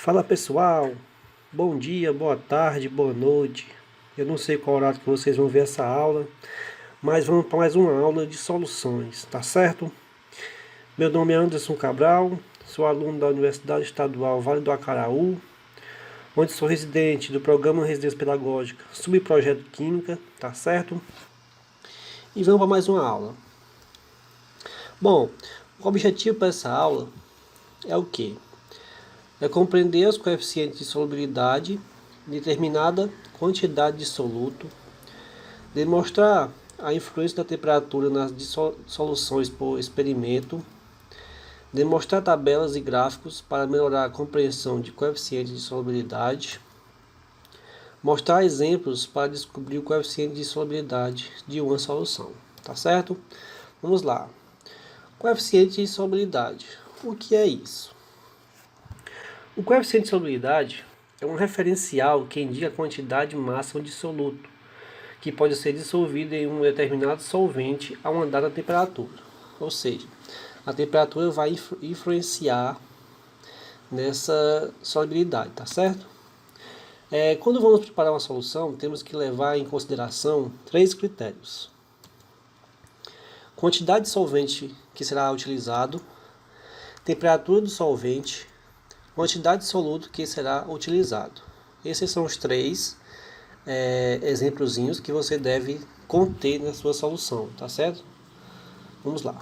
Fala pessoal, bom dia, boa tarde, boa noite. Eu não sei qual horário que vocês vão ver essa aula, mas vamos para mais uma aula de soluções, tá certo? Meu nome é Anderson Cabral, sou aluno da Universidade Estadual Vale do Acaraú, onde sou residente do programa Residência Pedagógica Subprojeto Química, tá certo? E vamos para mais uma aula. Bom, o objetivo para essa aula é o quê? É compreender os coeficientes de solubilidade de determinada quantidade de soluto, demonstrar a influência da temperatura nas dissoluções por experimento, demonstrar tabelas e gráficos para melhorar a compreensão de coeficientes de solubilidade, mostrar exemplos para descobrir o coeficiente de solubilidade de uma solução. Tá certo? Vamos lá. Coeficiente de solubilidade. O que é isso? O coeficiente de solubilidade é um referencial que indica a quantidade máxima de soluto, que pode ser dissolvido em um determinado solvente a uma dada temperatura. Ou seja, a temperatura vai influenciar nessa solubilidade, tá certo? Quando vamos preparar uma solução, temos que levar em consideração 3 critérios: quantidade de solvente que será utilizado, temperatura do solvente, quantidade de soluto que será utilizado. Esses são os 3 exemplozinhos que você deve conter na sua solução, tá certo? Vamos lá.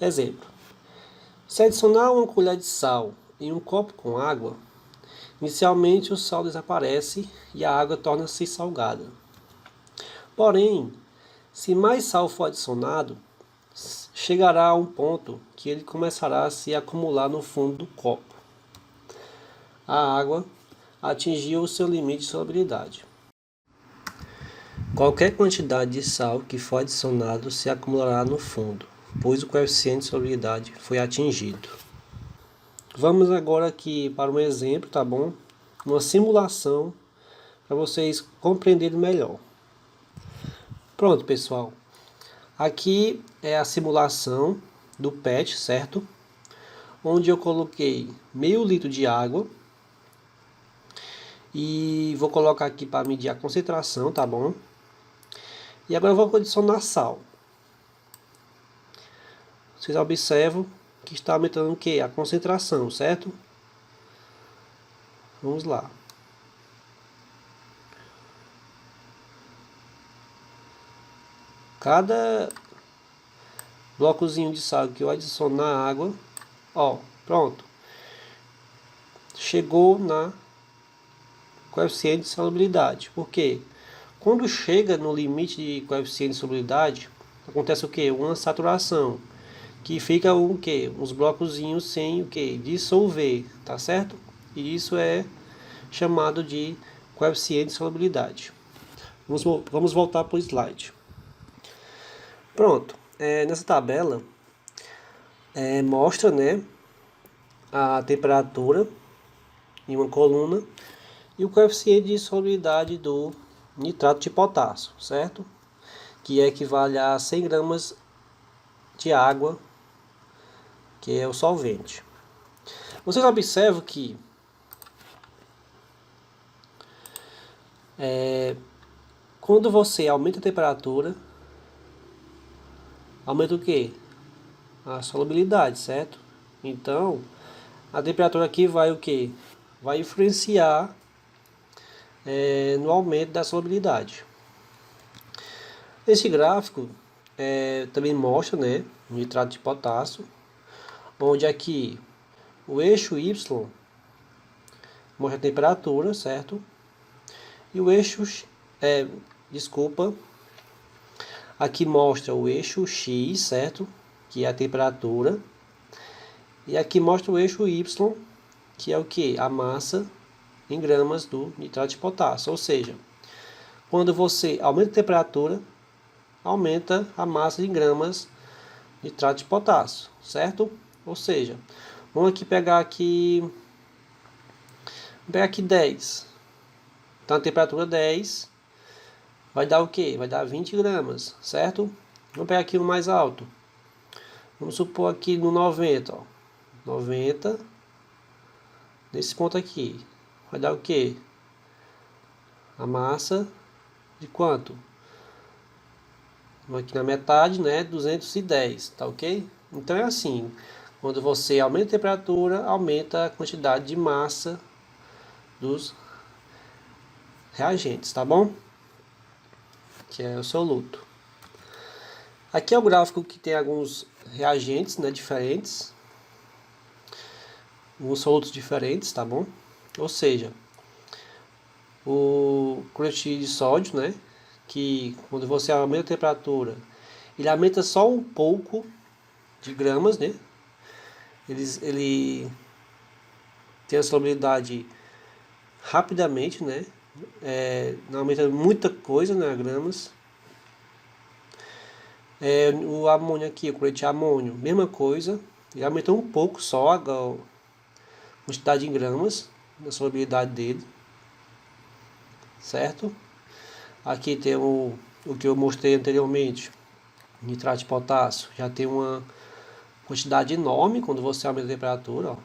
Exemplo: se adicionar uma colher de sal em um copo com água, inicialmente o sal desaparece e a água torna-se salgada. Porém, se mais sal for adicionado, chegará a um ponto que ele começará a se acumular no fundo do copo. A água atingiu o seu limite de solubilidade. Qualquer quantidade de sal que for adicionado se acumulará no fundo, pois o coeficiente de solubilidade foi atingido. Vamos agora aqui para um exemplo, tá bom? Uma simulação para vocês compreenderem melhor. Pronto, pessoal. Aqui é a simulação do PET, certo? Onde eu coloquei meio litro de água e vou colocar aqui para medir a concentração, tá bom? E agora eu vou adicionar sal. Vocês observam que está aumentando o quê? A concentração, certo? Vamos lá. Cada blocozinho de sal que eu adicionar na água, ó, pronto. Chegou na coeficiente de solubilidade. Por quê? Quando chega no limite de coeficiente de solubilidade, acontece o quê? Uma saturação, que fica o quê? Uns blocozinhos sem o quê? Dissolver, tá certo? E isso é chamado de coeficiente de solubilidade. Vamos voltar para o slide. Pronto. Nessa tabela mostra, né, a temperatura em uma coluna e o coeficiente de solubilidade do nitrato de potássio, certo? Que equivale a 100 gramas de água, que é o solvente. Vocês observam que quando você aumenta a temperatura, aumenta o quê? A solubilidade, certo? Então, a temperatura aqui vai o quê? Vai influenciar no aumento da solubilidade. Esse gráfico também mostra, né, o nitrato de potássio, onde aqui o eixo Y mostra a temperatura, certo? E o eixo, aqui mostra o eixo X, certo? Que é a temperatura. E aqui mostra o eixo Y, que é o que? A massa em gramas do nitrato de potássio. Ou seja, quando você aumenta a temperatura, aumenta a massa em gramas de nitrato de potássio, certo? Ou seja, vamos aqui pegar aqui 10. Então a temperatura 10 vai dar o que? Vai dar 20 gramas, certo? Vamos pegar aqui um mais alto. Vamos supor aqui no 90, ó. 90 nesse ponto aqui, vai dar o quê? A massa de quanto? Aqui na metade, né, 210, tá ok? Então é assim, quando você aumenta a temperatura, aumenta a quantidade de massa dos reagentes, tá bom? Que é o soluto. Aqui é o gráfico que tem alguns reagentes, né, diferentes, alguns solutos diferentes, tá bom? Ou seja, o cloreto de sódio, né, que quando você aumenta a temperatura, ele aumenta só um pouco de gramas, né? Ele tem a solubilidade rapidamente, né? Não aumenta muita coisa, né, gramas. O amônio aqui, o cloreto de amônio, mesma coisa, ele aumenta um pouco só a quantidade em gramas, da solubilidade dele, certo? Aqui tem o que eu mostrei anteriormente, nitrato de potássio, já tem uma quantidade enorme quando você aumenta a temperatura, ó.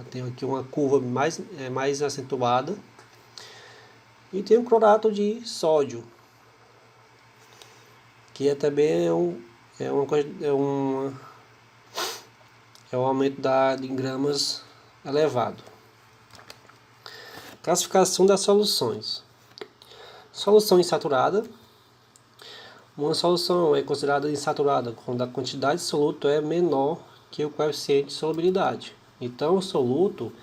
Tem aqui uma curva mais acentuada. E tem o clorato de sódio, que também é um aumento em gramas elevado. Classificação das soluções. Solução insaturada. Uma solução é considerada insaturada quando a quantidade de soluto é menor que o coeficiente de solubilidade. Então o soluto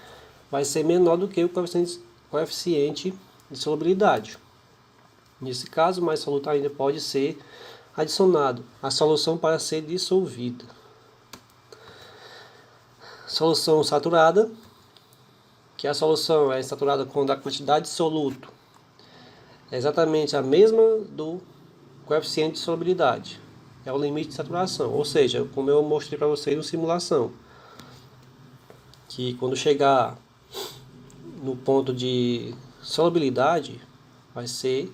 vai ser menor do que o coeficiente de solubilidade. Nesse caso, mais soluto ainda pode ser adicionado à solução para ser dissolvida. Solução saturada, que a solução é saturada quando a quantidade de soluto é exatamente a mesma do coeficiente de solubilidade. É o limite de saturação, ou seja, como eu mostrei para vocês na simulação, que quando chegar no ponto de solubilidade, vai ser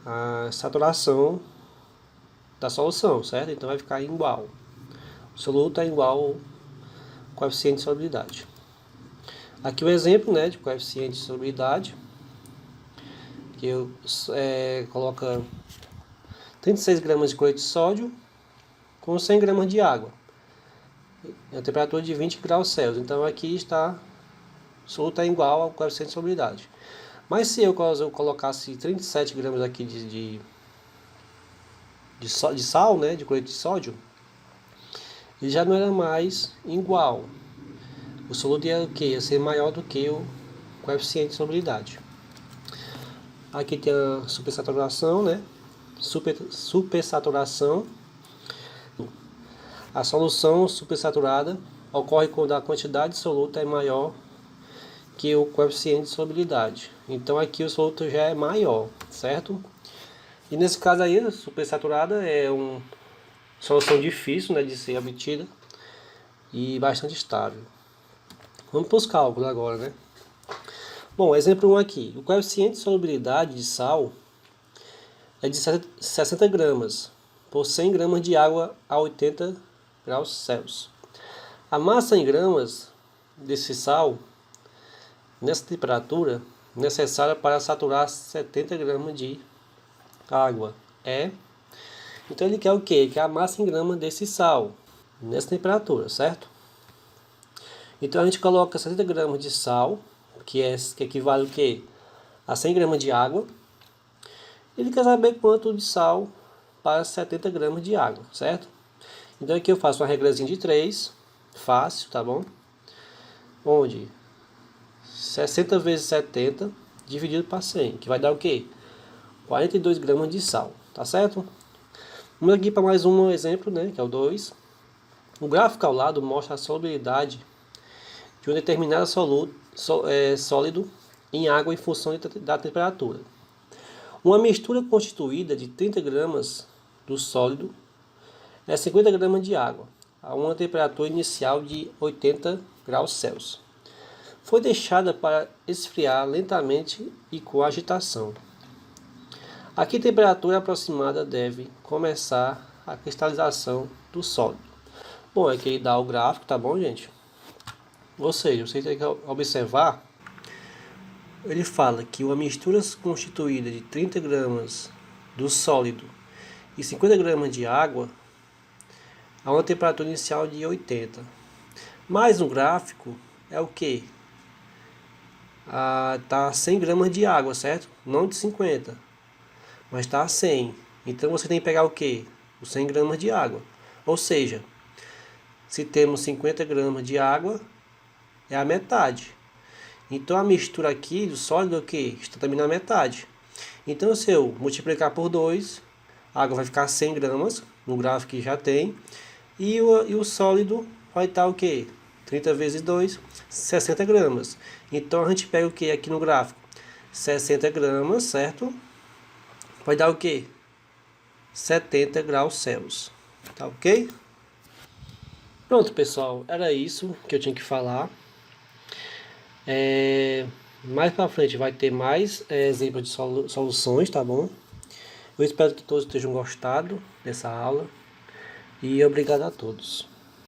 a saturação da solução, certo? Então vai ficar igual. O soluto é igual ao coeficiente de solubilidade. Aqui o exemplo, né, de coeficiente de solubilidade, que eu coloca 36 gramas de cloreto de sódio com 100 gramas de água, a temperatura de 20 graus Celsius. Então aqui está, o soluto é igual ao coeficiente de solubilidade. Mas se eu colocasse 37 gramas aqui de sal, né, de cloreto de sódio, ele já não era mais igual. O soluto ia ser maior do que o coeficiente de solubilidade. Aqui tem a supersaturação, né? Supersaturação. A solução supersaturada ocorre quando a quantidade de soluto é maior que o coeficiente de solubilidade. Então aqui o soluto já é maior, certo? E nesse caso aí, a supersaturada é uma solução difícil, né, de ser obtida e bastante estável. Vamos para os cálculos agora, né? Bom, exemplo 1 aqui. O coeficiente de solubilidade de sal é de 60 gramas por 100 gramas de água a 80 graus Celsius. A massa em gramas desse sal, nessa temperatura, necessária para saturar 70 gramas de água então ele quer o quê? Ele quer a massa em gramas desse sal, nessa temperatura, certo? Então a gente coloca 70 gramas de sal, que equivale o quê? A 100 gramas de água. Ele quer saber quanto de sal para 70 gramas de água, certo? Então aqui eu faço uma regrazinha de 3, fácil, tá bom? Onde 60 vezes 70 dividido para 100, que vai dar o quê? 42 gramas de sal, tá certo? Vamos aqui para mais um exemplo, né, que é o 2. O gráfico ao lado mostra a solubilidade de um determinado sólido em água em função da temperatura. Uma mistura constituída de 30 gramas do sólido é 50 gramas de água, a uma temperatura inicial de 80 graus Celsius. Foi deixada para esfriar lentamente e com agitação. A que temperatura aproximada deve começar a cristalização do sólido? Bom, é que ele dá o gráfico, tá bom, gente? Ou seja, você tem que observar, ele fala que uma mistura constituída de 30 gramas do sólido e 50 gramas de água a uma temperatura inicial de 80. Mas no gráfico é o que? Tá 100 gramas de água, certo? Não de 50, mas tá a 100. Então você tem que pegar o que? Os 100 gramas de água. Ou seja, se temos 50 gramas de água, é a metade. Então a mistura aqui do sólido é o que? Está também na metade. Então se eu multiplicar por 2, a água vai ficar 100 gramas, no gráfico que já tem, e o sólido vai estar o que? 30 vezes 2, 60 gramas. Então a gente pega o que aqui no gráfico? 60 gramas, certo? Vai dar o que? 70 graus Celsius. Tá ok? Pronto, pessoal. Era isso que eu tinha que falar. Mais pra frente vai ter mais exemplos de soluções, tá bom? Eu espero que todos tenham gostado dessa aula. E obrigado a todos.